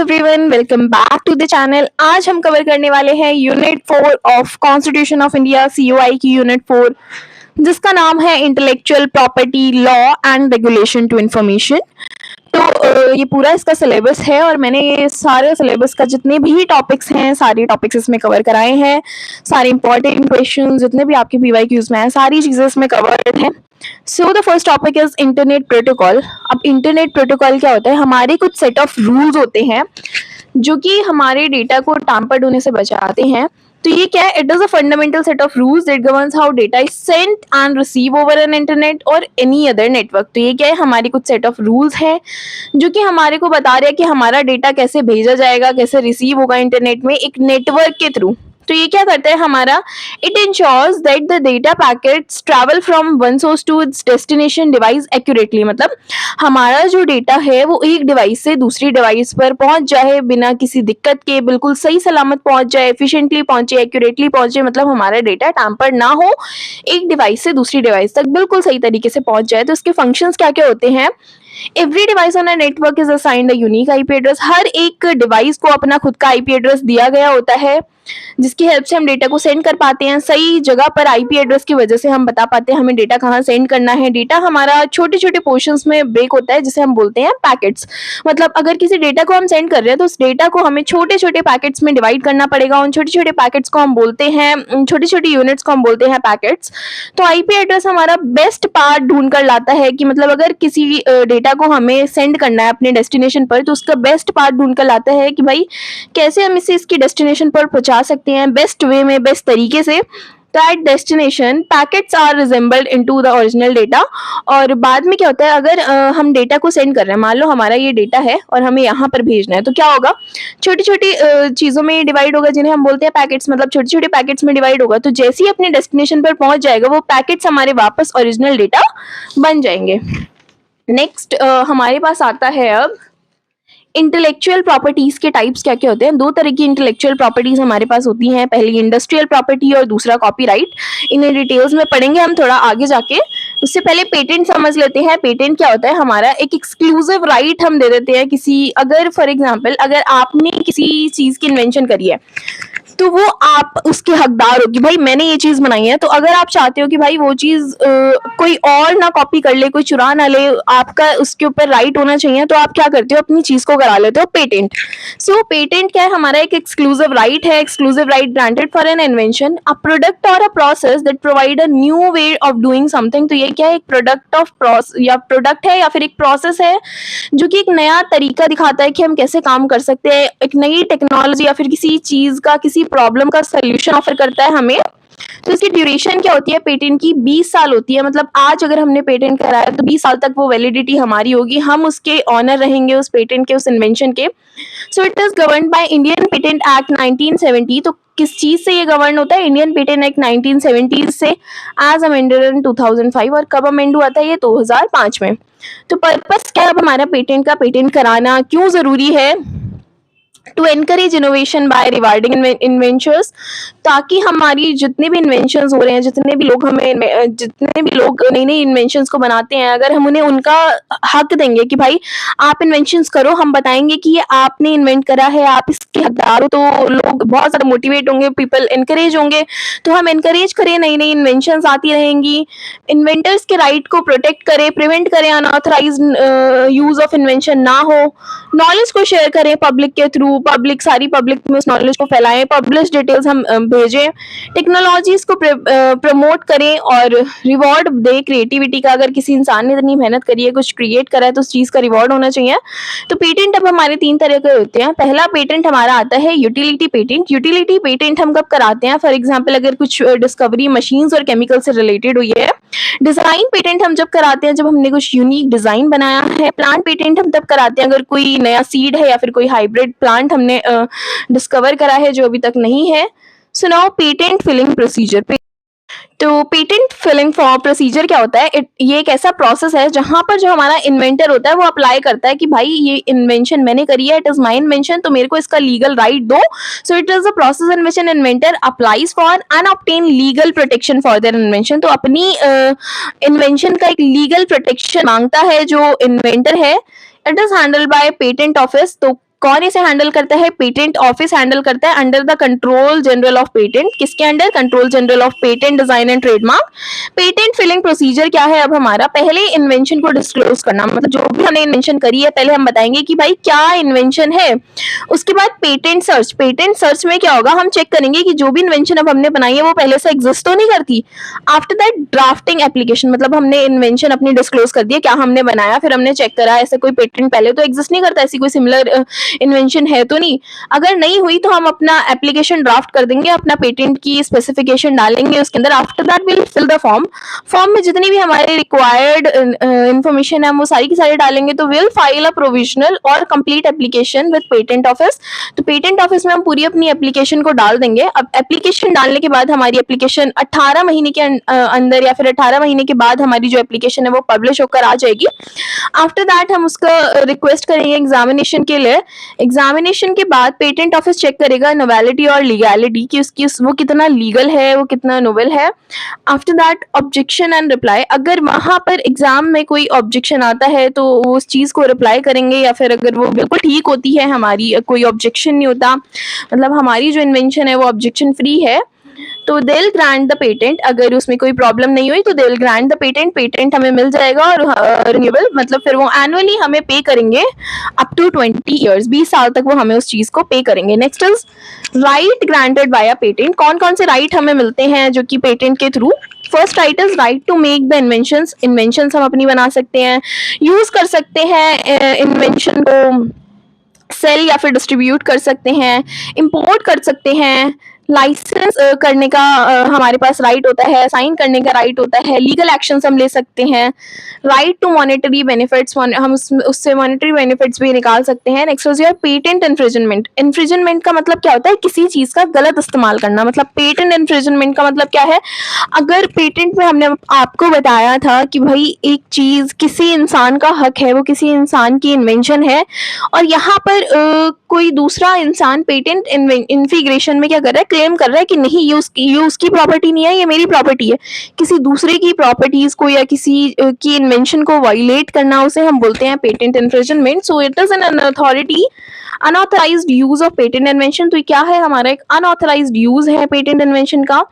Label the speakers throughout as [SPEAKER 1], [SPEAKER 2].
[SPEAKER 1] Everyone, welcome back to the channel. आज हम cover करने वाले हैं unit 4 of constitution of India COI की यूनिट 4, जिसका नाम है intellectual property law and regulation to information. तो ये पूरा इसका सिलेबस है और मैंने ये सारे सिलेबस का जितने भी टॉपिक्स हैं सारे टॉपिक्स इसमें कवर कराए हैं। सारे इंपॉर्टेंट क्वेश्चन जितने भी आपके पीवाईक्यूज में हैं सारी चीज़ें इसमें कवर्ड हैं। So the first topic is internet protocol. अब इंटरनेट प्रोटोकॉल क्या होता है? हमारे कुछ सेट ऑफ रूल्स होते हैं जो कि हमारे डेटा को टैम्पर्ड होने से बचाते हैं। तो ये क्या है? It is a fundamental set of rules that governs how data is sent and receive over an internet और एनी अदर नेटवर्क। तो ये क्या है? हमारी कुछ सेट ऑफ रूल्स हैं जो कि हमारे को बता रहे हैं कि हमारा डेटा कैसे भेजा जाएगा, कैसे रिसीव होगा इंटरनेट में एक नेटवर्क के थ्रू। तो ये क्या करता है हमारा? It ensures that the data packets travel from one source to its destination device accurately. मतलब हमारा जो डेटा है वो एक डिवाइस से दूसरी डिवाइस पर पहुंच जाए बिना किसी दिक्कत के, बिल्कुल सही सलामत पहुंच जाए, एफिशिएंटली पहुंचे, एक्यूरेटली पहुंचे। मतलब हमारा डेटा टैम्पर्ड ना हो, एक डिवाइस से दूसरी डिवाइस तक बिल्कुल सही तरीके से पहुंच जाए। तो इसके फंक्शंस क्या क्या होते हैं? Every device on a network is assigned a unique IP address. हर एक डिवाइस को अपना खुद का आईपी एड्रेस दिया गया होता है जिसकी हेल्प से हम डेटा को सेंड कर पाते हैं सही जगह पर। आईपी एड्रेस की वजह से हम बता पाते हैं हमें डेटा कहाँ सेंड करना है। डेटा हमारा छोटे छोटे पोर्शंस में ब्रेक होता है जिसे हम बोलते हैं पैकेट्स। मतलब अगर किसी डेटा को हम सेंड कर रहे हैं तो उस डेटा को हमें छोटे छोटे पैकेट्स में डिवाइड करना पड़ेगा। उन छोटे छोटे पैकेट्स को हम बोलते हैं, छोटी छोटी यूनिट्स को हम बोलते हैं पैकेट्स। तो आईपी एड्रेस हमारा बेस्ट पार्ट ढूंढ कर लाता है कि मतलब अगर किसी डेटा को हमें सेंड करना है अपने डेस्टिनेशन पर तो उसका बेस्ट पार्ट ढूंढ कर लाता है कि भाई कैसे हम इसे इसकी डेस्टिनेशन पर पहुंचा सकते हैं बेस्ट वे में, बेस्ट तरीके से। तो at destination packets are reassembled into the original data. और बाद में क्या होता है? अगर हम डेटा को सेंड कर रहे हैं, मान लो हमारा ये डेटा है और हमें यहाँ पर भेजना है, तो क्या होगा? छोटी छोटी चीज़ों में डिवाइड होगा जिन्हें हम बोलते हैं पैकेट्स। मतलब छोटे छोटे पैकेट्स में डिवाइड होगा। तो जैसे ही अपने डेस्टिनेशन पर पहुंच जाएगा वो पैकेट्स हमारे वापस ओरिजिनल डेटा बन जाएंगे। नेक्स्ट हमारे पास आता है अब इंटेलेक्चुअल प्रॉपर्टीज के टाइप्स क्या क्या होते हैं। दो तरह की इंटेलेक्चुअल प्रॉपर्टीज हमारे पास होती हैं, पहली इंडस्ट्रियल प्रॉपर्टी और दूसरा कॉपीराइट। इन्हें डिटेल्स में पढ़ेंगे हम थोड़ा आगे जाके। उससे पहले पेटेंट समझ लेते हैं। पेटेंट क्या होता है? हमारा एक एक्सक्लूसिव राइट हम दे देते हैं किसी, अगर फॉर एग्जांपल अगर आपने किसी चीज की इन्वेंशन करी है तो वो आप उसके हकदार हो कि भाई मैंने ये चीज बनाई है। तो अगर आप चाहते हो कि भाई वो चीज कोई और ना कॉपी कर ले, कोई चुरा ना ले, आपका उसके ऊपर राइट होना चाहिए, तो आप क्या करते हो? अपनी चीज को करा लेते हो पेटेंट। सो पेटेंट क्या है? हमारा एक एक्सक्लूसिव राइट है। Exclusive right granted for an invention, a product और a process that provide a new way of doing something. तो ये क्या है? एक प्रोडक्ट ऑफ प्रोसेस या प्रोडक्ट है या फिर एक प्रोसेस है जो कि एक नया तरीका दिखाता है कि हम कैसे काम कर सकते हैं, एक नई टेक्नोलॉजी या फिर किसी चीज का, किसी प्रॉब्लम का सोल्यूशन ऑफर करता है हमें। तो इसकी ड्यूरेशन क्या होती है पेटेंट की? 20 साल होती है। मतलब आज अगर हमने पेटेंट कराया तो 20 साल तक वो वैलिडिटी हमारी होगी, हम उसके ऑनर रहेंगे उस पेटेंट के, उस इन्वेंशन के। सो it is governed by Indian patent act 1970। तो किस चीज से ये गवर्न होता है? इंडियन पेटेंट एक्ट 1970 से, एज अमेंडेड इन 2005। और कब अमेंड हुआ था ये? 2005 में। तो पर्पस क्या है अब हमारा पेटेंट का? पेटेंट कराना क्यों जरूरी है? To encourage innovation by rewarding inventors, ताकि हमारी जितने भी इन्वेंशंस हो रहे हैं, जितने भी लोग नई नई इन्वेंशंस को बनाते हैं, अगर हम उन्हें उनका हक देंगे कि भाई आप इन्वेंशंस करो, हम बताएंगे कि ये आपने इन्वेंट करा है, आप इसके हकदार हो, तो लोग बहुत ज़्यादा मोटिवेट होंगे, पीपल इनकरेज होंगे। तो हम इनकरेज करें, नई नई इन्वेंशंस आती रहेंगी, इन्वेंटर्स के राइट को प्रोटेक्ट करें, प्रिवेंट करें, अनऑथराइज यूज ऑफ इन्वेंशन ना हो, नॉलेज को शेयर करें पब्लिक के थ्रू, सारी पब्लिक में उस नॉलेज को फैलाएं, पब्लिश डिटेल्स हम भेजें, टेक्नोलॉजीज को प्रमोट करें और रिवॉर्ड दे क्रिएटिविटी का। अगर किसी इंसान ने इतनी मेहनत करी है, कुछ क्रिएट करा है, तो उस चीज का रिवॉर्ड होना चाहिए। तो पेटेंट अब हमारे 3 तरह के होते हैं। पहला पेटेंट हमारा आता है यूटिलिटी पेटेंट। यूटिलिटी पेटेंट हम कब कराते हैं? फॉर एग्जाम्पल अगर कुछ डिस्कवरी मशीन्स और केमिकल से रिलेटेड हुई है। डिजाइन पेटेंट हम जब कराते हैं जब हमने कुछ यूनिक डिजाइन बनाया है। प्लांट पेटेंट हम तब कराते हैं अगर कोई नया सीड है या फिर कोई हाइब्रिड प्लांट हमने डिस्कवर करा है जो अभी तक नहीं है। So now patent filing procedure. तो पेटेंट फिलिंग फॉर प्रोसीजर क्या होता है? ये एक ऐसा प्रोसेस है जहां पर जो हमारा इन्वेंटर होता है वो अप्लाई करता है कि भाई ये इन्वेंशन मैंने करी है, इट इज माय इन्वेंशन, तो मेरे को इसका लीगल राइट दो। सो it is a process in which N inventor applies for and obtain legal protection for their invention. तो अपनी इन्वेंशन का एक लीगल प्रोटेक्शन मांगता है जो इन्वेंटर है। It is handled by patent office. तो कौन इसे हैंडल करता है? पेटेंट ऑफिस हैंडल करता है under the control general of patent. किसके under? Control general of patent design and trademark. Patent filing procedure क्या है? अब हमारा पहले इन्वेंशन को डिस्क्लोज करना, मतलब जो भी हमने इन्वेंशन करी है पहले हम बताएंगे कि भाई क्या इन्वेंशन है। उसके बाद पेटेंट सर्च। पेटेंट सर्च में क्या होगा? हम चेक करेंगे कि जो भी इन्वेंशन अब हमने बनाई है वो पहले से एग्जिस्ट तो नहीं करती। आफ्टर दैट ड्राफ्टिंग एप्लीकेशन, मतलब हमने इन्वेंशन अपनी डिस्क्लोज कर दिया क्या हमने बनाया, फिर हमने चेक करा ऐसे कोई पेटेंट पहले तो एग्जिस्ट नहीं करता, ऐसी कोई सिमिलर इन्वेंशन है तो नहीं। अगर नहीं हुई तो हम अपना एप्लीकेशन ड्राफ्ट कर देंगे, अपना पेटेंट की स्पेसिफिकेशन डालेंगे उसके अंदर। After that will fill the form. Form में जितनी भी हमारे रिक्वायर्ड इंफॉर्मेशन है हम वो सारी की सारी डालेंगे। तो विल फाइल अ प्रोविजनल और complete application with patent office. तो पेटेंट ऑफिस में हम पूरी अपनी एप्लीकेशन को डाल देंगे। अब एप्लीकेशन डालने के बाद हमारी एप्लीकेशन 18 महीने के अंदर या फिर 18 महीने के बाद हमारी जो एप्लीकेशन है वो पब्लिश होकर आ जाएगी। आफ्टर दैट हम उसका रिक्वेस्ट करेंगे एग्जामिनेशन के लिए। एग्जामिनेशन के बाद पेटेंट ऑफिस चेक करेगा नोवेलिटी और लीगैलिटी कि उसकी वो कितना लीगल है, वो कितना नोवेल है। After that objection and reply. अगर वहां पर एग्जाम में कोई ऑब्जेक्शन आता है तो वो उस चीज को रिप्लाई करेंगे, या फिर अगर वो बिल्कुल ठीक होती है, हमारी कोई ऑब्जेक्शन नहीं होता, मतलब हमारी जो इन्वेंशन है वो ऑब्जेक्शन फ्री है, तो they will grant the patent. अगर उसमें कोई प्रॉब्लम नहीं हुई तो they will grant the patent. Patent हमें मिल जाएगा और रिन्यूएबल, मतलब फिर वो एनुअली हमें पे करेंगे अप टू 20 ईयर्स, 20 साल तक वो हमें उस चीज को पे करेंगे। Next is right granted by a patent. कौन कौन से राइट हमें मिलते हैं जो कि पेटेंट के through? First right is right to make the inventions. Inventions हम अपनी बना सकते हैं, यूज कर सकते हैं इन्वेंशन को, सेल या फिर डिस्ट्रीब्यूट कर सकते हैं, इंपोर्ट कर सकते हैं, लाइसेंस करने का हमारे पास राइट होता है, साइन करने का राइट होता है, लीगल एक्शंस हम ले सकते हैं, राइट टू मॉनेटरी बेनिफिट्स, हम उससे मॉनेटरी बेनिफिट्स भी निकाल सकते हैं। Next is your patent infringement. Infringement का मतलब क्या होता है? किसी चीज का गलत इस्तेमाल करना। मतलब पेटेंट इन्फ्रिजनमेंट का मतलब क्या है? अगर पेटेंट में हमने आपको बताया था कि भाई एक चीज किसी इंसान का हक है, वो किसी इंसान की इन्वेंशन है, और यहाँ पर कोई दूसरा इंसान पेटेंट इन्फिग्रेशन में क्या कर रहा है? क्लेम कर रहा है कि नहीं ये उसकी प्रॉपर्टी नहीं है, ये मेरी प्रॉपर्टी है। किसी दूसरे की प्रॉपर्टीज को या किसी की इन्वेंशन को वायलेट करना, उसे हम बोलते हैं patent infringement. So it is an unauthority unauthorized use of patent invention. तो क्या है? हमारा एक अनऑथराइज्ड यूज है पेटेंट इन्वेंशन का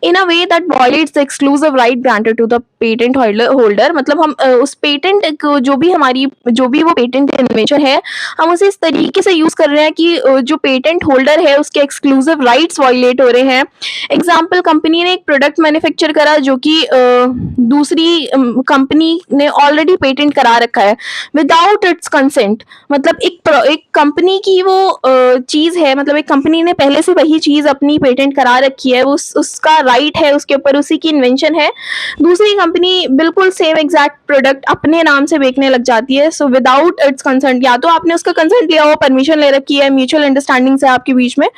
[SPEAKER 1] in a way that violates the exclusive right granted to the patent holder. मतलब हम उस पेटेंट को जो भी वो पेटेंट इन्वेंशन है, हम उसे इस तरीके से यूज कर रहे हैं कि जो पेटेंट होल्डर है उसके एक्सक्लूसिव राइट्स वायलेट हो रहे हैं। एग्जाम्पल, कंपनी ने एक प्रोडक्ट मैन्युफैक्चर करा जो कि दूसरी कंपनी ने ऑलरेडी पेटेंट करा रखा है विदाउट इट्स कंसेंट। मतलब एक कंपनी की वो चीज है, मतलब एक कंपनी ने पहले से वही चीज अपनी पेटेंट करा रखी है, उसका राइट है उसके ऊपर, उसी की इन्वेंशन है। दूसरी कंपनी बिल्कुल सेम एग्जैक्ट प्रोडक्ट अपने नाम से बेचने लग जाती है। सो विदाउट इट्स कंसेंट, या तो आपने उसका कंसेंट लिया हो, परमिशन ले रखी है, म्यूचुअल अंडरस्टैंडिंग से आपके बीच में,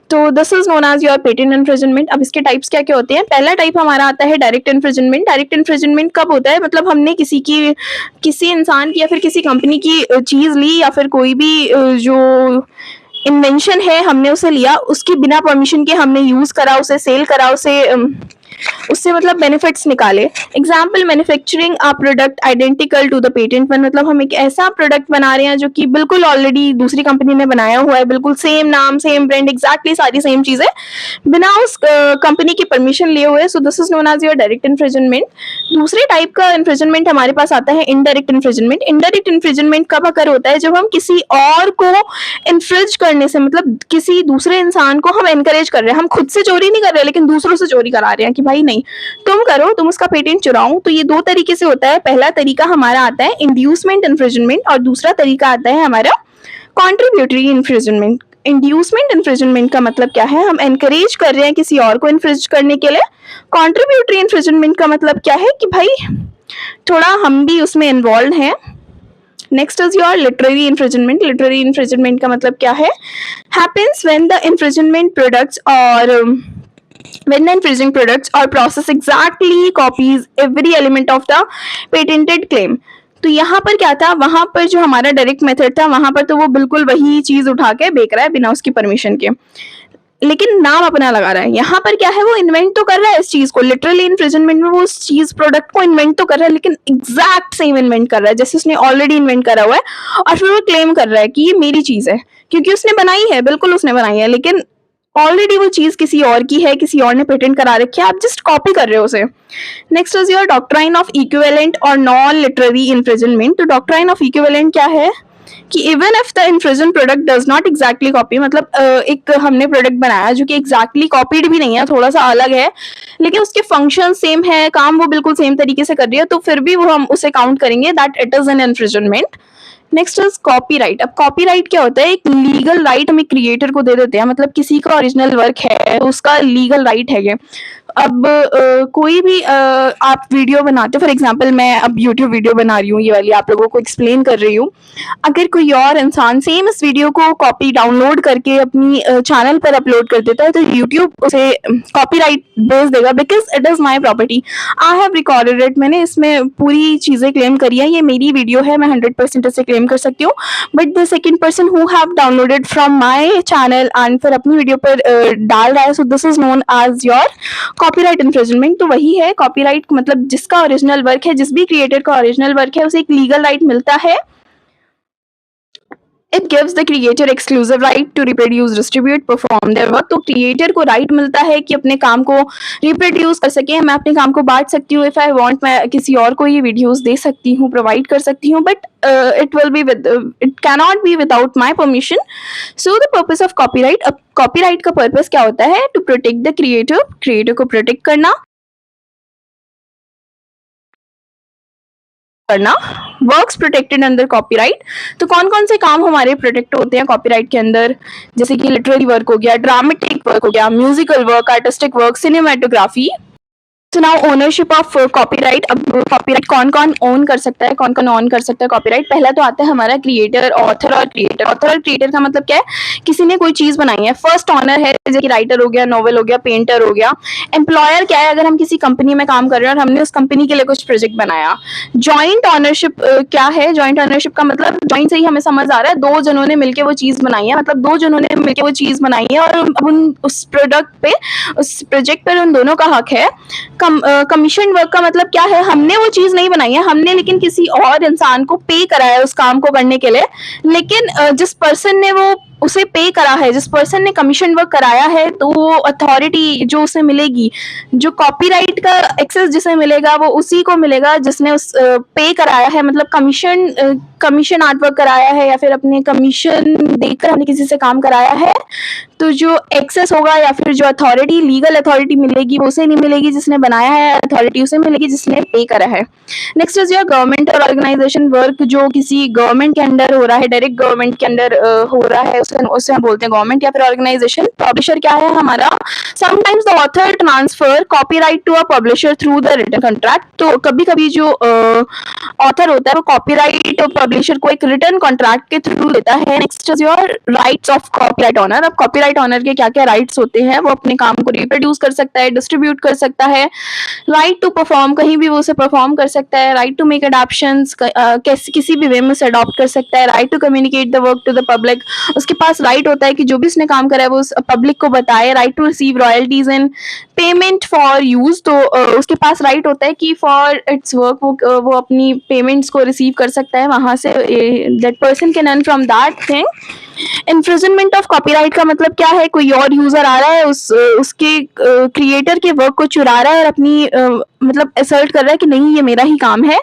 [SPEAKER 1] तो this is known as your patent infringement. अब इसके टाइप्स क्या क्या होते हैं? पहला टाइप हमारा आता है डायरेक्ट इन्फ्रिजनमेंट। डायरेक्ट इन्फ्रिजनमेंट कब होता है? मतलब हमने किसी इंसान की या फिर किसी कंपनी की चीज ली, या फिर कोई भी जो इन्वेंशन है हमने उसे लिया, उसके बिना परमिशन के हमने यूज करा, उसे सेल करा, उससे मतलब बेनिफिट्स निकाले। Example, manufacturing a product identical to the patent one. मतलब हम एक ऐसा प्रोडक्ट बना रहे हैं जो कि बिल्कुल ऑलरेडी दूसरी कंपनी ने बनाया हुआ है, बिल्कुल सेम नाम, सेम ब्रांड, एग्जैक्टली सारी सेम चीजें, बिना उस कंपनी की परमिशन लिए हुए। So this is known as your direct infringement. दूसरे टाइप का इन्फ्रिजनमेंट हमारे पास आता है इनडायरेक्ट इन्फ्रिजनमेंट। इनडायरेक्ट इन्फ्रिजनमेंट कब अकर होता है? जब हम किसी और को इन्फ्रिज करने से, मतलब किसी दूसरे इंसान को हम एनकरेज कर रहे हैं, हम खुद से चोरी नहीं कर रहे लेकिन दूसरों से चोरी करा रहे हैं कि भाई नहीं तुम करो, तुम उसका पेटेंट चुराओ। तो ये दो तरीके से होता है। पहला तरीका हमारा आता है इंड्यूसमेंट इन्फ्रिजनमेंट, और दूसरा तरीका आता है हमारा कॉन्ट्रीब्यूटरी इन्फ्रिजनमेंट। इंड्यूसमेंट इन्फ्रिजनमेंट का मतलब क्या है? हम एनकरेज कर रहे हैं किसी और को इन्फ्रिज करने के लिए। कॉन्ट्रीब्यूटरी इन्फ्रिजनमेंट का मतलब क्या है? कि भाई थोड़ा हम भी उसमें इन्वॉल्व हैं। Next is your literary infringement. Literary infringement का मतलब क्या है? Happens when the infringement products और when the infringing products or process exactly copies every element of the patented claim। तो यहाँ पर क्या था? वहां पर जो हमारा डायरेक्ट मेथड था, वहां पर तो वो बिल्कुल वही चीज उठा के बेच रहा है बिना उसकी परमिशन के। लेकिन नाम अपना लगा रहा है। यहाँ पर क्या है, वो इन्वेंट तो कर रहा है इस चीज को, लिटरली इन्फ्रिजनमेंट में वो उस चीज प्रोडक्ट को इन्वेंट तो कर रहा है, लेकिन एग्जैक्ट सेम इन्वेंट कर रहा है जैसे उसने ऑलरेडी इन्वेंट करा हुआ है, और फिर वो क्लेम कर रहा है कि ये मेरी चीज है, क्योंकि उसने बनाई है, बिल्कुल उसने बनाई है, लेकिन ऑलरेडी वो चीज किसी और की है, किसी और ने पेटेंट करा रखी है, आप जस्ट कॉपी कर रहे हो उसे। Next is your doctrine of equivalent और नॉन लिटरेरी इन्फ्रिजनमेंट। तो डॉक्ट्राइन ऑफ इक्विवेलेंट क्या है कि even if the infringe product does not exactly copy, मतलब एक हमने प्रोडक्ट बनाया जो कि एग्जैक्टली कॉपीड भी नहीं है, थोड़ा सा अलग है, लेकिन उसके फंक्शन सेम है, काम वो बिल्कुल सेम तरीके से कर रही है, तो फिर भी वो हम उसे काउंट करेंगे that it is an infringement. Next is copyright. अब कॉपीराइट क्या होता है, एक लीगल राइट हम एक क्रिएटर को दे देते हैं, मतलब किसी का ओरिजिनल वर्क है उसका लीगल राइट है ये। अब कोई भी आप वीडियो बनाते हो, फॉर एग्जांपल मैं अब यूट्यूब वीडियो बना रही हूँ, ये वाली आप लोगों को एक्सप्लेन कर रही हूँ, अगर कोई और इंसान सेम इस वीडियो को कॉपी डाउनलोड करके अपनी चैनल पर अपलोड कर देता है तो यूट्यूब उसे कॉपीराइट भेज देगा, because it is my property, I have recorded it, मैंने इसमें पूरी चीजें क्लेम करी है, ये मेरी वीडियो है, मैं 100% इसे क्लेम कर सकती हूँ। But the second person who have downloaded from my channel and फिर अपनी वीडियो पर डाल रहा है, so this is known as your copyright infringement. तो वही है कॉपीराइट, मतलब जिसका ओरिजिनल वर्क है, जिस भी क्रिएटर का ओरिजिनल वर्क है, उसे एक लीगल राइट मिलता है। It gives the creator exclusive right to reproduce, distribute, perform their work. तो क्रिएटर को राइट मिलता है कि अपने काम को रिप्रोड्यूस कर सके, मैं अपने काम को बांट सकती हूँ, इफ आई वांट मैं किसी और को ये वीडियोस दे सकती हूँ, प्रोवाइड कर सकती हूँ, but it will be with it can not be without my permission. So the purpose of copyright, अब कॉपीराइट का पर्पस क्या होता है, to protect the creator, creator को प्रोटेक्ट करना, वर्क्स प्रोटेक्टेड अंडर कॉपीराइट। तो कौन कौन से काम हमारे प्रोटेक्ट होते हैं कॉपीराइट के अंदर, जैसे कि लिटरेरी वर्क हो गया, ड्रामेटिक वर्क हो गया, musical work, artistic work, cinematography. So now ownership of copyright. अब कॉपीराइट कौन कौन ओन कर सकता है, कौन कौन ऑन कर सकता है कॉपीराइट। पहला तो आता है हमारा क्रिएटर, ऑथर और क्रिएटर। ऑथर और क्रिएटर का मतलब क्या है, किसी ने कोई चीज बनाई है। फर्स्ट ऑनर है जैसे कि राइटर हो गया, नॉवल हो गया, पेंटर हो गया। एम्प्लॉयर क्या है, अगर हम किसी कंपनी में काम कर रहे हैं और हमने उस कंपनी के लिए कुछ प्रोजेक्ट बनाया। जॉइंट ऑनरशिप क्या है, जॉइंट ऑनरशिप का मतलब जॉइंट से ही हमें समझ आ रहा है, दो जनों ने मिलकर वो चीज बनाई है, मतलब दो जनों ने मिलकर वो चीज बनाई है और उन उस प्रोडक्ट पे, उस प्रोजेक्ट पर उन दोनों का हक है। कमीशन वर्क का मतलब क्या है, हमने वो चीज नहीं बनाई है, हमने लेकिन किसी और इंसान को पे करा है उस काम को करने के लिए, लेकिन जिस पर्सन ने वो उसे पे करा है, जिस पर्सन ने कमीशन वर्क कराया है, तो वो अथॉरिटी जो उसे मिलेगी, जो कॉपीराइट का एक्सेस जिसे मिलेगा वो उसी को मिलेगा जिसने उस पे कराया है, मतलब कमीशन आर्ट वर्क कराया है या फिर अपने कमीशन देकर हमने किसी से काम कराया है, तो जो एक्सेस होगा या फिर जो अथॉरिटी, लीगल अथॉरिटी मिलेगी, वो उसे नहीं मिलेगी जिसने बनाया है, अथॉरिटी उसे मिलेगी जिसने पे करा है। नेक्स्ट इज योर गवर्नमेंट और ऑर्गेनाइजेशन वर्क, जो किसी गवर्नमेंट के अंडर हो रहा है, डायरेक्ट गवर्नमेंट के अंडर हो रहा है, उसे हम बोलते हैं गवर्नमेंट या फिर ऑर्गेनाइजेशन। पब्लिशर क्या है हमारा, sometimes the author transfer copyright to a publisher through the written contract. तो कभी कभी जो ऑथर होता है वो कॉपीराइट पब्लिशर को एक रिटन कॉन्ट्रैक्ट के थ्रू देता है। Next is your rights of copyright owner. अब कॉपीराइट ऑनर के क्या क्या राइट्स होते हैं, वो अपने काम को रिप्रोड्यूस कर सकता है, डिस्ट्रीब्यूट कर सकता है, राइट टू परफॉर्म, कहीं भी वो उसे परफॉर्म कर सकता है, राइट टू मेक अडॉप्शंस, किसी भी वे में उसे अडॉप्ट कर सकता है, right to communicate the work to the public, उसके पास राइट होता है कि जो भी उसने काम करा है वो पब्लिक को बताए, right to receive royalties and payment for use. तो उसके पास राइट होता है कि फॉर इट्स वर्क वो अपनी पेमेंट्स को रिसीव कर सकता है वहां से, that person can earn from that thing. Infringement of copyright का मतलब क्या है, कोई और यूजर आ रहा है, उसके क्रिएटर के वर्क को चुरा रहा है और अपनी मतलब असर्ट कर रहा है कि नहीं ये मेरा ही काम है।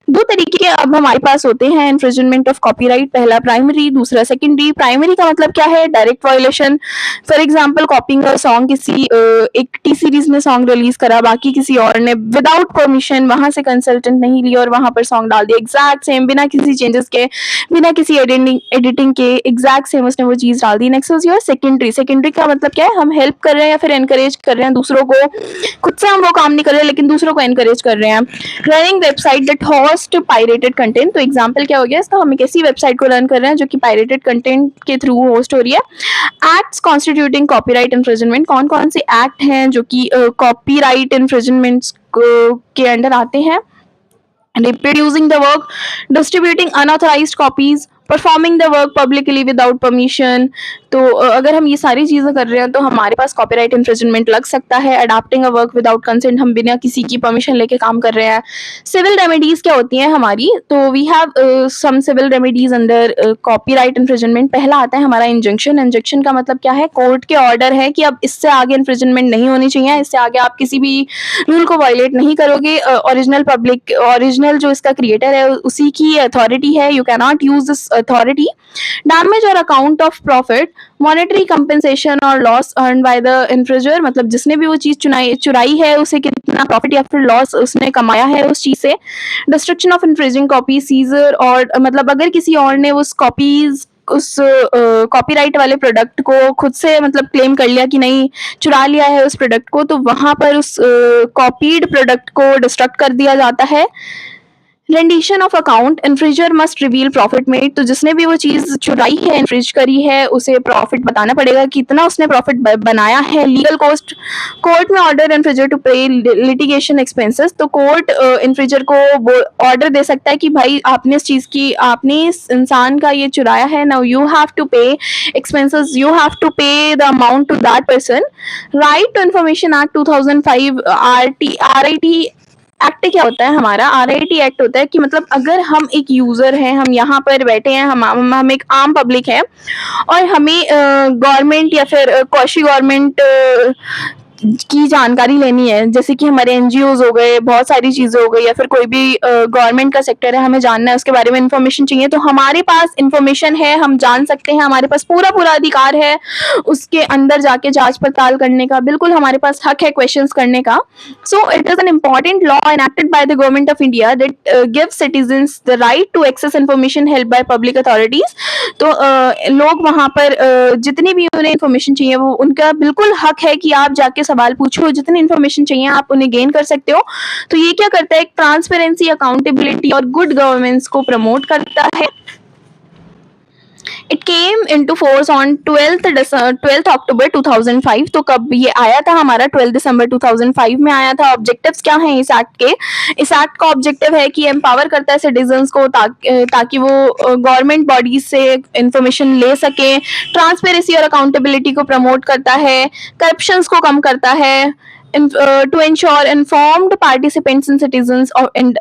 [SPEAKER 1] दो तरीके के अब हमारे पास होते हैं इन्फ्रिजनमेंट ऑफ कॉपीराइट, पहला प्राइमरी, दूसरा सेकेंडरी। प्राइमरी का मतलब क्या है, direct violation. For example कॉपिंग a song, किसी एक टी सीरीज ने सॉन्ग रिलीज करा, बाकी किसी और ने विदाउट परमिशन वहां से कंसल्टेंट नहीं ली और वहां पर सॉन्ग डाल दिया एग्जैक्ट सेम, बिना किसी चेंजेस के, बिना किसी एडिटिंग के, एग्जैक्ट सेम उसने वो चीज डाल दी। Next is your secondary. Secondary का मतलब क्या है, हम हेल्प कर रहे हैं या फिर एनकरेज कर रहे हैं दूसरों को, खुद से हम वो काम नहीं कर रहे लेकिन दूसरों को एनकरेज कर रहे हैं। Running website that host pirated content. तो एग्जांपल क्या हो गया इसका, हम एक ऐसी वेबसाइट को रन कर रहे हैं जो कि पायरेटेड कंटेंट के थ्रू होस्ट हो रही है। एक्ट्स कॉन्स्टिट्यूटिंग कॉपीराइट इन्फ्रिजनमेंट, कौन कौन से एक्ट हैं जो कि कॉपीराइट इन्फ्रिजनमेंट्स के अंडर आते हैं। Reproducing the work, distributing unauthorized copies, performing the work publicly without permission. तो अगर हम ये सारी चीज़ें कर रहे हैं तो हमारे पास कॉपीराइट इन्फ्रिंजमेंट लग सकता है। Adopting a work without consent, हम बिना किसी की परमिशन लेके काम कर रहे हैं। सिविल रेमेडीज क्या होती हैं हमारी, तो we have some civil remedies under copyright infringement. पहला आता है हमारा इंजंक्शन। इंजंक्शन का मतलब क्या है, कोर्ट के ऑर्डर है कि अब इससे आगे इन्फ्रिंजमेंट नहीं होनी चाहिए, इससे आगे आप किसी भी रूल को वायलेट नहीं करोगे। ओरिजिनल जो इसका क्रिएटर है उसी की अथॉरिटी है, you can not use this authority. Damage और account of profit, monetary compensation और loss earn by the infringer, मतलब जिसने भी वो चीज चुराई है उसे कितना प्रॉफिट या फिर लॉस उसने कमाया है उस चीज से। Destruction of infringing copy, seizure, और मतलब अगर किसी और ने उस कॉपीज उस कॉपीराइट वाले प्रोडक्ट को खुद से मतलब क्लेम कर लिया कि नहीं, चुरा लिया है उस प्रोडक्ट को, तो वहां पर उस कॉपीड प्रोडक्ट को डिस्ट्रक्ट कर दिया जाता है। Rendition of account, infringer must reveal profit made, तो जिसने भी वो चीज चुराई है, इन्फ्रिंज करी है, उसे प्रॉफिट बताना पड़ेगा कि इतना उसने प्रॉफिट बनाया है। लीगल कॉस्ट, कोर्ट में ऑर्डर इन्फ्रिंजर टू पे लिटिगेशन एक्सपेंसेस, तो कोर्ट इन्फ्रिंजर को ऑर्डर दे सकता है कि भाई आपने इस चीज की, आपने इस इंसान का ये चुराया है, now you have to pay expenses, you have to pay the amount to that person. Right to information act 2005, RIT act क्या होता है हमारा, RIT एक्ट होता है कि मतलब अगर हम एक यूजर हैं, हम यहाँ पर बैठे हैं, हम एक आम पब्लिक है और हमें गवर्नमेंट या फिर क्वाशी गवर्नमेंट की जानकारी लेनी है, जैसे कि हमारे एनजीओज हो गए, बहुत सारी चीजें हो गई, या फिर कोई भी गवर्नमेंट का सेक्टर है, हमें जानना है उसके बारे में इन्फॉर्मेशन चाहिए, तो हमारे पास इन्फॉर्मेशन है, हम जान सकते हैं, हमारे पास पूरा पूरा अधिकार है उसके अंदर जाके जांच पड़ताल करने का, बिल्कुल हमारे पास हक है क्वेश्चंस करने का। So it is an important law enacted by the government of India that gives citizens the right to access information held by public authorities. तो लोग वहां पर जितनी भी उन्हें इन्फॉर्मेशन चाहिए वो उनका बिल्कुल हक है कि आप जाके सवाल पूछो, जितनी इन्फॉर्मेशन चाहिए आप उन्हें गेन कर सकते हो। तो ये क्या करता है, एक ट्रांसपेरेंसी, अकाउंटेबिलिटी और गुड गवर्नेंस को प्रमोट करता है। It came into force on 12th अक्टूबर 2005। तो कब ये आया था हमारा, 12 दिसंबर 2005 में आया था। ऑब्जेक्टिव्स क्या हैं इस एक्ट के, इस एक्ट का ऑब्जेक्टिव है कि एम्पावर करता है सिटीजन्स को ताकि वो गवर्नमेंट बॉडीज से इंफॉर्मेशन ले सके। ट्रांसपेरेंसी और अकाउंटेबिलिटी को प्रमोट करता है, करप्शन को कम करता है, to ensure informed participants and citizens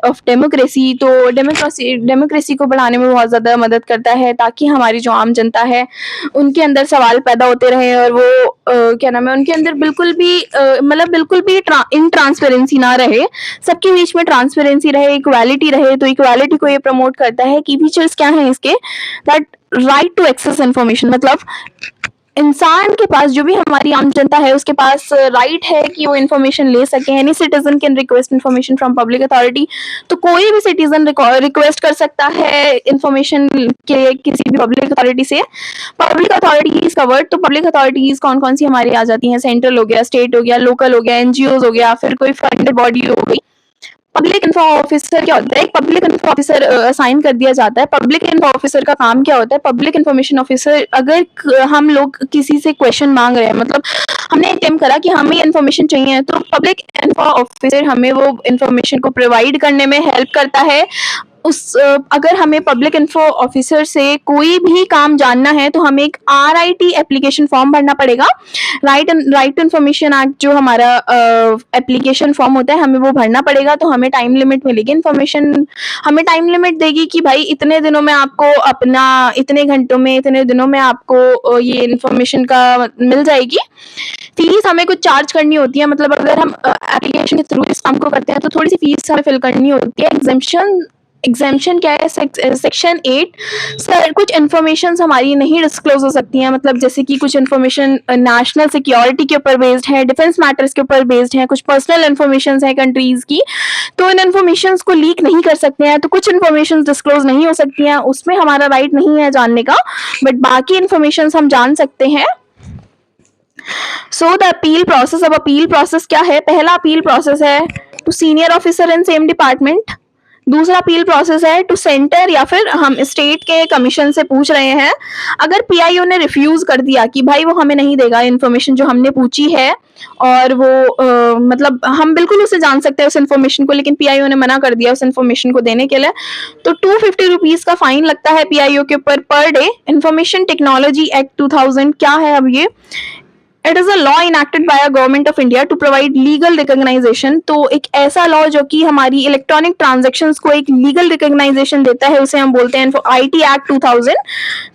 [SPEAKER 1] of democracy। तो डेमोक्रेसी को बढ़ाने में बहुत ज़्यादा मदद करता है, ताकि हमारी जो आम जनता है उनके अंदर सवाल पैदा होते रहे और वो क्या नाम है, उनके अंदर बिल्कुल भी मतलब बिल्कुल भी इन ट्रांसपेरेंसी ना रहे, सबके बीच में ट्रांसपेरेंसी रहे, इक्वालिटी रहे। तो इक्वालिटी को ये प्रमोट करता है कि फीचर्स क्या हैं इसके, that right to access information, मतलब इंसान के पास, जो भी हमारी आम जनता है उसके पास राइट है कि वो इन्फॉर्मेशन ले सके। Any citizen can request information from public authority, तो कोई भी सिटीजन रिक्वेस्ट कर सकता है इन्फॉर्मेशन के किसी भी पब्लिक अथॉरिटी से। पब्लिक अथॉरिटीज कवर्ड, तो पब्लिक अथॉरिटीज कौन कौन सी हमारी आ जाती हैं, सेंट्रल हो गया, स्टेट हो गया, लोकल हो गया, एनजीओज हो गया, फिर कोई फंडेड बॉडी हो गई। पब्लिक इन्फो ऑफिसर क्या होता है, एक पब्लिक इन्फो ऑफिसर असाइन कर दिया जाता है। पब्लिक इन्फो ऑफिसर का काम क्या होता है, पब्लिक इन्फॉर्मेशन ऑफिसर, अगर हम लोग किसी से क्वेश्चन मांग रहे हैं, मतलब हमने क्लेम करा कि हमें इन्फॉर्मेशन चाहिए, तो पब्लिक इन्फो ऑफिसर हमें वो इन्फॉर्मेशन को प्रोवाइड करने में हेल्प करता है। अगर हमें पब्लिक इन्फो ऑफिसर से कोई भी काम जानना है तो हमें एक RIT एप्लीकेशन फॉर्म भरना पड़ेगा। राइट टू इन्फॉर्मेशन एक्ट जो हमारा एप्लीकेशन फॉर्म होता है, हमें वो भरना पड़ेगा। तो हमें टाइम लिमिट मिलेगी, इन्फॉर्मेशन हमें टाइम लिमिट देगी कि भाई इतने दिनों में आपको अपना, इतने घंटों में, इतने दिनों में आपको ये इन्फॉर्मेशन का मिल जाएगी। फीस हमें कुछ चार्ज करनी होती है, मतलब अगर हम एप्लीकेशन के थ्रू इस काम को करते हैं तो थोड़ी सी फीस हमें फिल करनी होती है। एग्जाम्पशन क्या है, सेक्शन 8 सर, कुछ इन्फॉर्मेशन हमारी नहीं डिस्क्लोज हो सकती हैं, मतलब जैसे कि कुछ इन्फॉर्मेशन नेशनल सिक्योरिटी के ऊपर बेस्ड है, डिफेंस मैटर्स के ऊपर बेस्ड है, कुछ पर्सनल इन्फॉर्मेशन है कंट्रीज की, तो इन इन्फॉर्मेशन को लीक नहीं कर सकते हैं। तो कुछ इन्फॉर्मेशन डिस्क्लोज नहीं हो सकती हैं, उसमें हमारा राइट नहीं है जानने का, बट बाकी इन्फॉर्मेशन हम जान सकते हैं। सो द अपील प्रोसेस, अब अपील प्रोसेस क्या है, पहला अपील प्रोसेस है to senior officer in same department, दूसरा अपील प्रोसेस है टू सेंटर या फिर हम स्टेट के कमीशन से पूछ रहे हैं। अगर पीआईओ ने रिफ्यूज कर दिया कि भाई वो हमें नहीं देगा इन्फॉर्मेशन जो हमने पूछी है, और वो मतलब हम बिल्कुल उसे जान सकते हैं उस इन्फॉर्मेशन को, लेकिन पीआईओ ने मना कर दिया उस इन्फॉर्मेशन को देने के लिए, तो 250 रुपीज का फाइन लगता है पीआईओ के ऊपर per day. Information technology act 2000 क्या है अब ये? It is a law enacted by government of India to provide legal recognization. तो एक ऐसा लॉ जो कि हमारी इलेक्ट्रॉनिक ट्रांजैक्शंस को एक लीगल रिकॉग्नाइजेशन देता है, उसे हम बोलते हैं आईटी एक्ट 2000।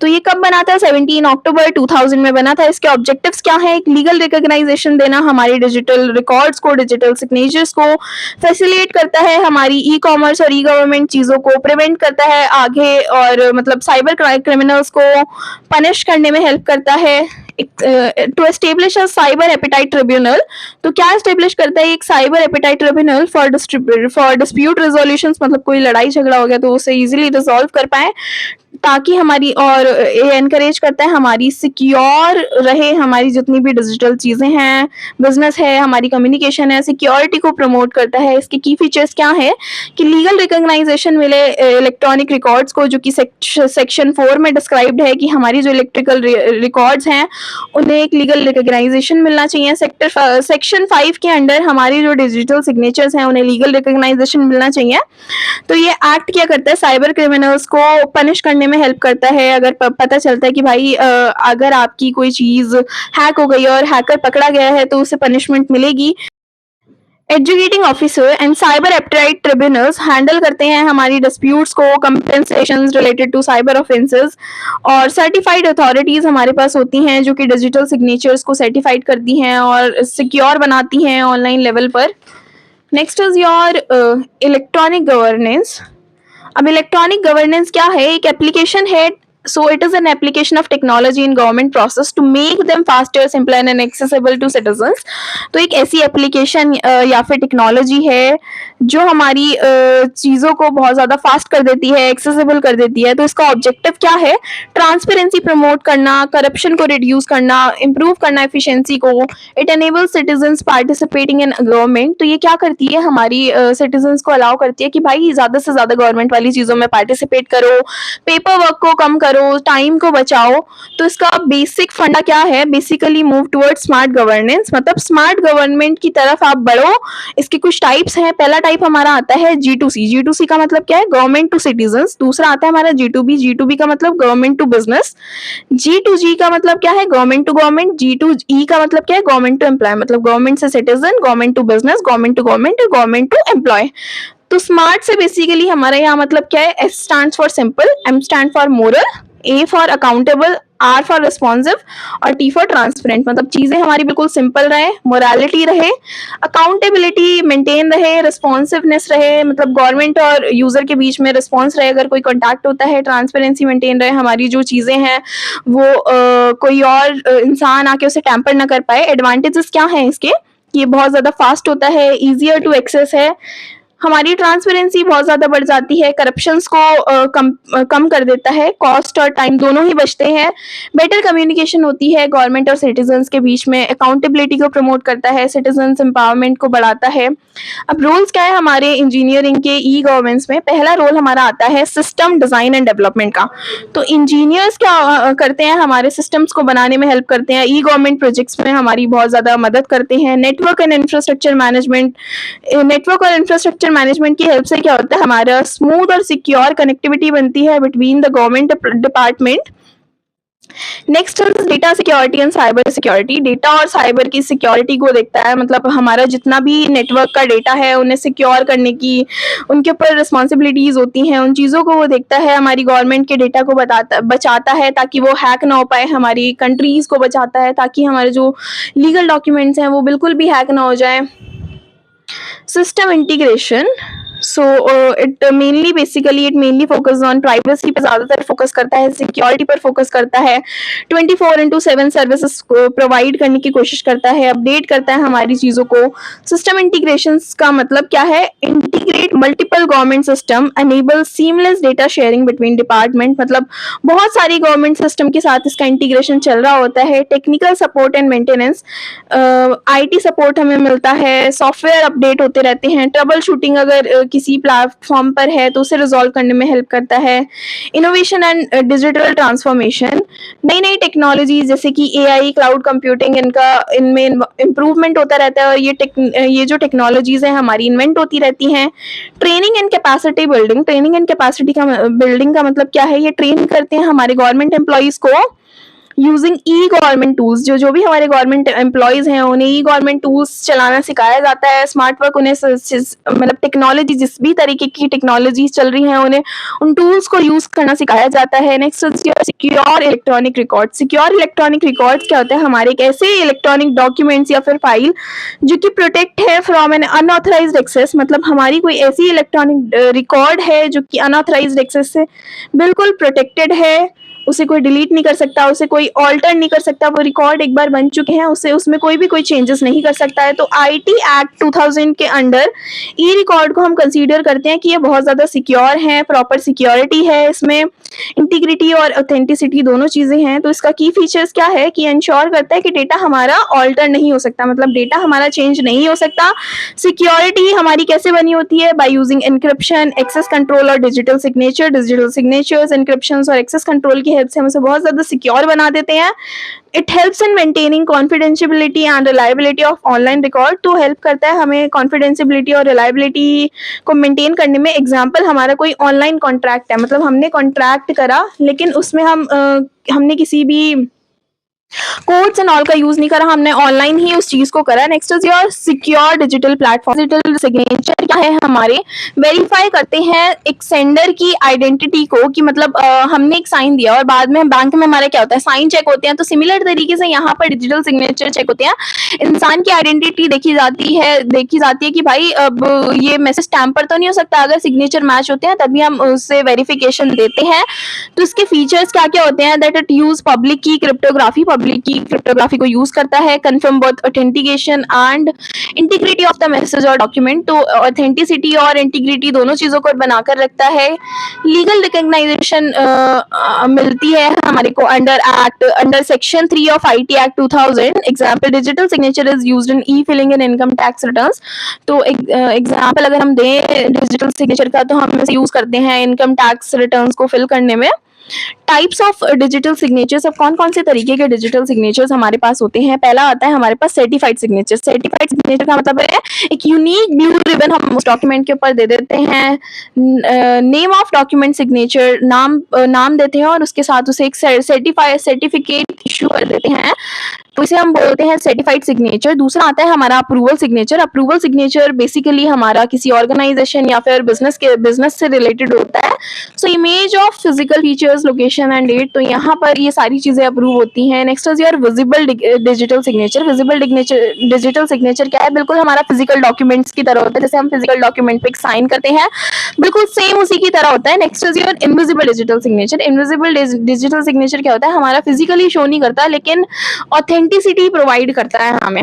[SPEAKER 1] तो ये कब बना था? 17 अक्टूबर 2000 में बना था। इसके ऑब्जेक्टिव्स क्या है? एक लीगल रिकॉग्नाइजेशन देना, हमारी डिजिटल रिकॉर्ड्स को, डिजिटल सिग्नेचर्स को फैसिलिटेट करता है, हमारी ई कॉमर्स और ई गवर्नमेंट चीजों को प्रिवेंट करता है आगे, और मतलब साइबर क्रिमिनल्स को पनिश करने में हेल्प करता है। To establish a cyber appellate tribunal. तो क्या एस्टेब्लिश करता है? एक cyber appellate tribunal for dispute resolution, मतलब कोई लड़ाई झगड़ा हो गया तो उसे इजीली रिजॉल्व कर पाए, ताकि हमारी, और एनकरेज करता है हमारी सिक्योर रहे हमारी जितनी भी डिजिटल चीजें हैं, बिजनेस है, हमारी कम्युनिकेशन है, सिक्योरिटी को प्रमोट करता है। इसके की फीचर्स क्या है कि लीगल रिकॉग्नाइजेशन मिले इलेक्ट्रॉनिक रिकॉर्ड्स को, जो कि सेक्शन 4 में डिस्क्राइब्ड है कि हमारी जो इलेक्ट्रिकल रिकॉर्ड्स हैं उन्हें एक लीगल रिकॉग्नाइजेशन मिलना चाहिए। सेक्शन 5 के अंडर हमारी जो डिजिटल सिग्नेचर्स हैं उन्हें लीगल रिकॉग्नाइजेशन मिलना चाहिए। तो ये एक्ट क्या करता है? साइबर क्रिमिनल्स को पनिश करने में हेल्प करता है। अगर पता चलता है कि भाई अगर आपकी कोई चीज हैक हो गई और हैकर पकड़ा गया है तो उसे पनिशमेंट मिलेगी। Educating officer and cyber appellate tribunals handle करते हैं हमारी डिस्प्यूट्स को, compensations related to cyber offences, और सर्टिफाइड अथॉरिटीज हमारे पास होती हैं जो कि डिजिटल सिग्नेचर्स को सर्टिफाइड करती हैं और सिक्योर बनाती हैं ऑनलाइन लेवल पर। Next is your electronic governance. अब इलेक्ट्रॉनिक गवर्नेंस क्या है? एक एप्लीकेशन है, so it is an application of technology in government process to make them faster, simpler and accessible to citizens। तो एक ऐसी एप्लीकेशन या फिर टेक्नोलॉजी है जो हमारी चीज़ों को बहुत ज़्यादा फास्ट कर देती है, एक्सेसिबल कर देती है। तो इसका ऑब्जेक्टिव क्या है? ट्रांसपेरेंसी प्रमोट करना, करप्शन को रिड्यूस करना, इम्प्रूव करना एफिशिएंसी को। It enables citizens participating in government. तो ये क्या करती है? हमारी सिटीजन्स को अलाउ करती है कि भाई ज़्यादा से ज़्यादा गवर्नमेंट वाली चीज़ों में पार्टिसिपेट करो, पेपर वर्क को कम करो, टाइम को बचाओ। तो इसका बेसिक फंडा क्या है? Basically move towards smart governance, मतलब स्मार्ट गवर्नमेंट की तरफ आप बढ़ो। इसके कुछ टाइप्स हैं। पहला टाइप हमारा आता है G2C। G2C का मतलब क्या है? Government to citizens. दूसरा आता है हमारा G2B। G2B का मतलब गवर्नमेंट टू बिजनेस। G2G का मतलब क्या है? Government to government. G2E का मतलब क्या है? गवर्नमेंट टू एम्प्लॉय, मतलब गवर्नमेंट से citizen, government to business, government to government और गवर्नमेंट टू एम्प्लॉय। तो स्मार्ट से बेसिकली हमारे यहाँ मतलब क्या है? S stands for simple, M stand for moral, A for accountable, R for responsive और T फॉर ट्रांसपेरेंट। मतलब चीजें हमारी बिल्कुल सिंपल रहे, मोरालिटी रहे, अकाउंटेबिलिटी मेंटेन रहे, रिस्पॉन्सिवनेस रहे, मतलब गवर्नमेंट और यूजर के बीच में रिस्पॉन्स रहे अगर कोई कॉन्टैक्ट होता है, ट्रांसपेरेंसी मेंटेन रहे, हमारी जो चीजें हैं वो कोई और इंसान आके उसे टैम्पर ना कर पाए। एडवांटेजेस क्या है इसके? ये बहुत ज्यादा फास्ट होता है, इजियर टू एक्सेस है, हमारी ट्रांसपेरेंसी बहुत ज्यादा बढ़ जाती है, करप्शंस को कम कर देता है, कॉस्ट और टाइम दोनों ही बचते हैं, बेटर कम्युनिकेशन होती है गवर्नमेंट और सिटीजन्स के बीच में, अकाउंटेबिलिटी को प्रमोट करता है, सिटीजन्स एम्पावरमेंट को बढ़ाता है। अब रोल्स क्या है हमारे इंजीनियरिंग के ई गवर्नेंस में? पहला रोल हमारा आता है सिस्टम डिजाइन एंड डेवलपमेंट का। तो इंजीनियर्स क्या करते हैं? हमारे सिस्टम्स को बनाने में हेल्प करते हैं, ई गवर्नमेंट प्रोजेक्ट्स में हमारी बहुत ज्यादा मदद करते हैं। Network and infrastructure management, network और इंफ्रास्ट्रक्चर मैनेजमेंट की हेल्प से क्या होता है? हमारा स्मूथ और सिक्योर कनेक्टिविटी बनती है between the government department. Next data security and cyber security. Data और साइबर की सिक्योरिटी को देखता है, मतलब हमारा जितना भी नेटवर्क का डेटा है उन्हें सिक्योर करने की उनके ऊपर रिस्पॉन्सिबिलिटीज होती हैं, उन चीज़ों को वो देखता है। हमारी गवर्नमेंट के डेटा को बचाता है ताकि वो हैक ना हो पाए, हमारी कंट्रीज को बचाता है ताकि हमारे जो लीगल डॉक्यूमेंट्स हैं वो बिल्कुल भी हैक ना हो जाए। System integration, so it mainly focus on privacy पे ज्यादातर फोकस करता है, सिक्योरिटी पर फोकस करता है, 24/7 सर्विसेज प्रोवाइड करने की कोशिश करता है, अपडेट करता है हमारी चीजों को। सिस्टम इंटीग्रेशन का मतलब क्या है? Integrate multiple government system, enable seamless data sharing between department, मतलब बहुत सारी गवर्नमेंट सिस्टम के साथ इसका इंटीग्रेशन चल रहा होता है। Technical support and maintenance, IT support हमें मिलता है, सॉफ्टवेयर अपडेट होते रहते हैं, ट्रबल शूटिंग अगर किसी प्लेटफॉर्म पर है तो उसे रिजॉल्व करने में हेल्प करता है। इनोवेशन एंड डिजिटल ट्रांसफॉर्मेशन, नई नई टेक्नोलॉजी जैसे कि एआई, क्लाउड कंप्यूटिंग, इनमें इम्प्रूवमेंट होता रहता है और ये जो टेक्नोलॉजीज हैं हमारी इन्वेंट होती रहती हैं। Training and capacity building, training and capacity का बिल्डिंग का मतलब क्या है, ये ट्रेन करते हैं हमारे गवर्नमेंट एम्प्लॉयज को यूजिंग ई गवर्नमेंट टूल्स। जो भी हमारे गवर्नमेंट एम्प्लॉयज हैं उन्हें ई गवर्नमेंट टूल्स चलाना सिखाया जाता है। स्मार्ट वर्क उन्हें मतलब टेक्नोलॉजी, जिस भी तरीके की टेक्नोलॉजीज चल रही हैं उन्हें उन टूल्स को यूज करना सिखाया जाता है। Next secure electronic record. Secure electronic records क्या होता है, हमारे एक ऐसे इलेक्ट्रॉनिक डॉक्यूमेंट्स या फिर फाइल जो कि प्रोटेक्ट है फ्रॉम एन अनऑथराइज्ड एक्सेस, मतलब हमारी कोई ऐसी इलेक्ट्रॉनिक रिकॉर्ड है जो कि अनऑथराइज्ड एक्सेस से बिल्कुल प्रोटेक्टेड है, उसे कोई डिलीट नहीं कर सकता, उसे कोई ऑल्टर नहीं कर सकता। वो रिकॉर्ड एक बार बन चुके हैं, उसे उसमें कोई चेंजेस नहीं कर सकता है। तो आईटी एक्ट 2000 के अंडर ई रिकॉर्ड को हम कंसीडर करते हैं कि ये बहुत ज़्यादा सिक्योर है, प्रॉपर सिक्योरिटी है, इसमें इंटीग्रिटी और ऑथेंटिसिटी दोनों चीज़ें हैं। तो इसका की फीचर्स क्या है कि इंश्योर करता है कि डेटा हमारा ऑल्टर नहीं हो सकता, मतलब डेटा हमारा चेंज नहीं हो सकता। सिक्योरिटी हमारी कैसे बनी होती है, by using encryption, access control और digital signature. Digital signatures, encryption और एक्सेस कंट्रोल की हेल्प से हम उसे बहुत ज़्यादा सिक्योर बना देते हैं। It helps in maintaining confidentiality and reliability of online record, तो हेल्प करता है हमें कॉन्फिडेंशियलिटी और रिलायबिलिटी को मेंटेन करने में। एग्जांपल, हमारा कोई ऑनलाइन कॉन्ट्रैक्ट है, मतलब हमने कॉन्ट्रैक्ट करा लेकिन उसमें हमने किसी भी कोड्स एंड ऑल का यूज नहीं करा, हमने ऑनलाइन ही उस चीज को करा। Next is your secure digital platform. Digital signature क्या है, हमारे वेरीफाई करते हैं एक सेंडर की आइडेंटिटी को, कि मतलब हमने एक साइन दिया और बाद में बैंक में हमारा क्या होता है, साइन चेक होते हैं। तो सिमिलर तरीके से यहाँ पर डिजिटल सिग्नेचर चेक होते हैं, इंसान की आइडेंटिटी देखी जाती है कि भाई अब ये मैसेज टैम्पर तो नहीं हो सकता। अगर सिग्नेचर मैच होते हैं तभी हम उससे वेरिफिकेशन देते हैं। तो इसके फीचर्स क्या क्या होते हैं, दैट इट यूज पब्लिक की क्रिप्टोग्राफी, पब्लिक की क्रिप्टोग्राफी को यूज करता है। Confirm both authentication and integrity of the message और डॉक्यूमेंट, तो ऑथेंटिसिटी और इंटीग्रिटी दोनों चीजों को बनाकर रखता है। लीगल रिकॉग्नाइजेशन मिलती है हमारे को under section 3 of IT act 2000। Example, digital signature is used in e filing in income tax returns. तो एग्जाम्पल अगर हम दें डिजिटल सिग्नेचर का, तो हम इसे यूज करते हैं इनकम टैक्स रिटर्न्स को फिल करने में। टाइप्स ऑफ डिजिटल सिग्नेचर्स, अब कौन कौन से तरीके के डिजिटल सिग्नेचर्स हमारे पास होते हैं। पहला आता है हमारे पास सर्टिफाइड सिग्नेचर। सर्टिफाइड सिग्नेचर का मतलब है एक यूनिक ब्लू रिबन हम उस डॉक्यूमेंट के ऊपर दे देते हैं। नेम ऑफ डॉक्यूमेंट सिग्नेचर, नाम देते हैं और उसके साथ उसे एक सर्टिफिकेट इशू कर देते हैं, तो इसे हम बोलते हैं सर्टिफाइड सिग्नेचर। दूसरा आता है हमारा approval signature. Approval signature basically हमारा किसी ऑर्गेनाइजेशन या फिर बिजनेस से रिलेटेड होता है। So image of physical features, location and date, तो यहाँ पर ये सारी चीजें अप्रूव होती हैं। Next is your visible digital signature. Visible digital signature क्या है, बिल्कुल हमारा फिजिकल डॉक्यूमेंट्स की तरह होता है। जैसे हम फिजिकल डॉक्यूमेंट पे साइन करते हैं, बिल्कुल सेम उसी की तरह होता है। Next is your invisible digital signature. Invisible digital signature क्या होता है, हमारा फिजिकली शो नहीं करता लेकिन ऑथेंटिसिटी प्रोवाइड करता है हमें।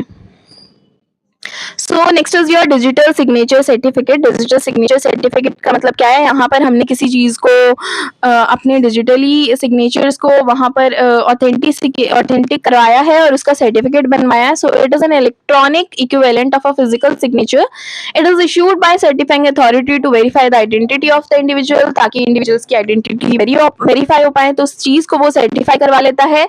[SPEAKER 1] So next is your digital signature certificate. Digital signature certificate का मतलब क्या है, यहाँ पर हमने किसी चीज को अपने डिजिटली सिग्नेचर्स को वहां पर ऑथेंटिक करवाया है और उसका सर्टिफिकेट बनवाया है। So it is an electronic equivalent of a physical signature. It is issued by certifying authority to verify the identity of the individual, ताकि इंडिविजुअल्स की आइडेंटिटी वेरीफाई हो पाए, तो उस चीज को वो सर्टिफाई करवा लेता है।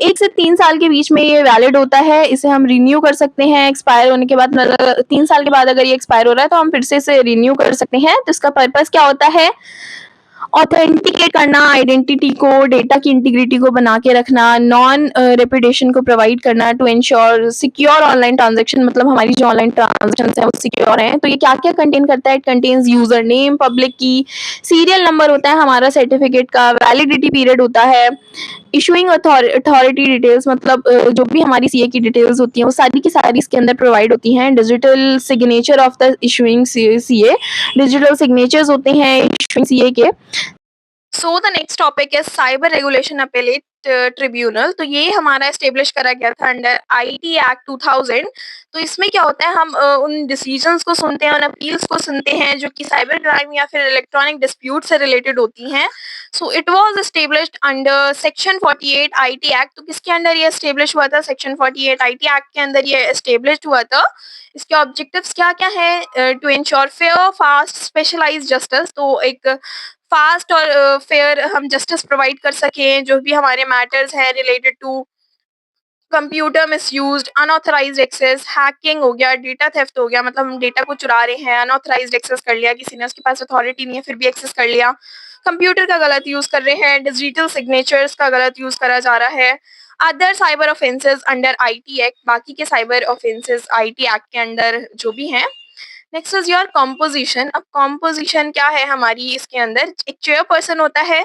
[SPEAKER 1] 1 से 3 साल के बीच में ये वैलिड होता है, इसे हम रिन्यू कर सकते हैं एक्सपायर होने के बाद। 3 साल के बाद अगर ये एक्सपायर हो रहा है तो हम फिर से इसे रिन्यू कर सकते हैं। तो इसका पर्पस क्या होता है, ऑथेंटिकेट करना आइडेंटिटी को, डेटा की इंटीग्रिटी को बना के रखना, नॉन रेपुटेशन को प्रोवाइड करना, to ensure secure online transaction, मतलब हमारी जो ऑनलाइन ट्रांजैक्शन है वो सिक्योर हैं। तो ये क्या क्या कंटेन करता है, it contains user name, public की, सीरियल नंबर होता है हमारा सर्टिफिकेट का, वैलिडिटी पीरियड होता है, इशूइंग अथॉरिटी डिटेल्स, मतलब जो भी हमारी सीए की डिटेल्स होती हैं वो सारी की सारी इसके अंदर प्रोवाइड होती हैं। Digital signature of the issuing CA, digital signatures होते हैं इशूइंग सीए के। So the next topic is cyber regulation appellate. Tribunal, तो ये हमारा एस्टेब्लिश करा गया था अंडर आईटी एक्ट 2000। तो इसमें क्या होता है, हम उन डिसीजंस को सुनते हैं, उन अपील्स को सुनते हैं जो कि साइबर क्राइम या फिर इलेक्ट्रॉनिक डिस्प्यूट से रिलेटेड होती हैं। So it was established under section 48 IT act. तो किसके अंडर ये एस्टेब्लिश हुआ था? सेक्शन 48 आईटी एक्ट के अंदर ये एस्टेब्लिश्ड हुआ था। इसके ऑब्जेक्टिव्स क्या-क्या हैं? To ensure fair, fast, specialised justice. तो एक फास्ट और फेयर हम जस्टिस प्रोवाइड कर सकें, जो भी हमारे मैटर्स हैं related to computer misused, unauthorised access, hacking हो गया, डेटा थेफ्ट हो गया, मतलब हम डेटा को चुरा रहे हैं, अनऑथराइज्ड एक्सेस कर लिया, किसी ने उसके पास अथॉरिटी नहीं है फिर भी एक्सेस कर लिया, कंप्यूटर का गलत यूज कर रहे हैं, डिजिटल सिग्नेचर्स का गलत यूज करा जा रहा है, other cyber offences under IT act, बाकी के साइबर ऑफेंसेस आईटी एक्ट के अंडर जो भी हैं। Next is your composition. अब कॉम्पोजिशन क्या है हमारी? इसके अंदर एक चेयरपर्सन होता है,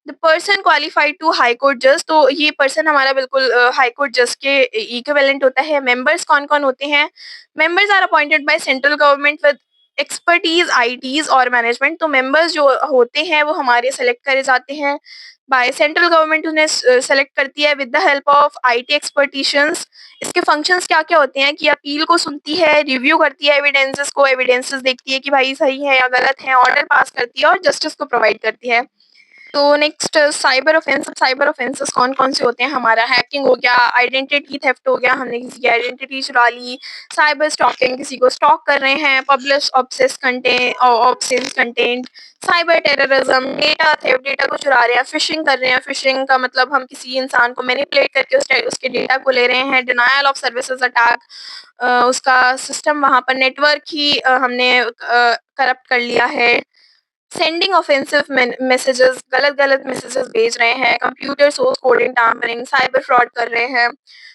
[SPEAKER 1] the person qualified to high court जज। तो ये पर्सन हमारा बिल्कुल हाई कोर्ट जज के इक्विवेलेंट होता है। मेंबर्स कौन कौन होते हैं? Members are appointed by central government with expertise ITs और मैनेजमेंट। तो मेंबर्स जो होते हैं वो हमारे सेलेक्ट करे जाते हैं बाय सेंट्रल गवर्नमेंट, उन्हें सेलेक्ट करती है with the help of IT expertitians. इसके फंक्शंस क्या-क्या होते हैं कि अपील को सुनती है, रिव्यू करती है एविडेंसेस को, एविडेंसेस देखती है कि भाई सही है या गलत है, ऑर्डर पास करती है और जस्टिस को प्रोवाइड करती है। तो नेक्स्ट साइबर ऑफेंसेस कौन-कौन से होते हैं? हमारा हैकिंग हो गया, आइडेंटिटी थेफ्ट हो गया, हमने किसी की आइडेंटिटी चुरा ली, साइबर स्टॉकिंग, किसी को स्टॉक कर रहे हैं, publish obsess content, cyber terrorism, data theft, data को चुरा रहे हैं, फिशिंग कर रहे हैं। फिशिंग का मतलब हम किसी इंसान को मैनिपुलेट करके उसके डेटा को ले रहे हैं, डिनायल ऑफ सर्विसेज अटैक, उसका सिस्टम वहाँ पर नेटवर्क ही हमने करप्ट कर लिया है। सेंडिंग ऑफेंसिव मैसेजेस, गलत-गलत मैसेजेस भेज रहे हैं, computer source coding tampering, cyber fraud कर रहे हैं।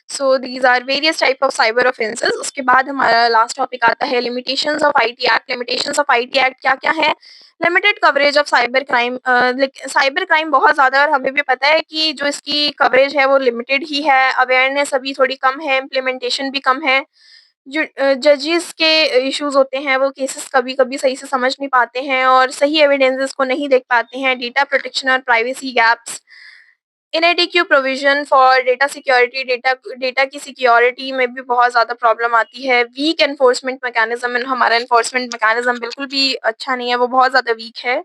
[SPEAKER 1] So these are various type of cyber offences. उसके बाद हमारा लास्ट टॉपिक आता है limitations of IT act. Limitations of IT act क्या-क्या है? Limited coverage of cyber crime. Cyber crime बहुत ज़्यादा है और हमें भी पता है कि जो इसकी कवरेज है वो लिमिटेड ही है, अवेयरनेस अभी थोड़ी कम है, इम्प्लीमेंटेशन भी कम है। जो जजेस के इश्यूज़ होते हैं वो केसेस कभी-कभी सही से समझ नहीं पाते हैं और सही एविडेंसेस को नहीं देख पाते हैं, डेटा प्रोटेक्शन और privacy gaps, इनएडिक्वेट provision for data security, data की सिक्योरिटी में भी बहुत ज़्यादा प्रॉब्लम आती है, वीक एनफोर्समेंट मैकेनिज़्म, हमारा एनफोर्समेंट मैकेनिज़्म बिल्कुल भी अच्छा नहीं है, वो बहुत ज़्यादा वीक है।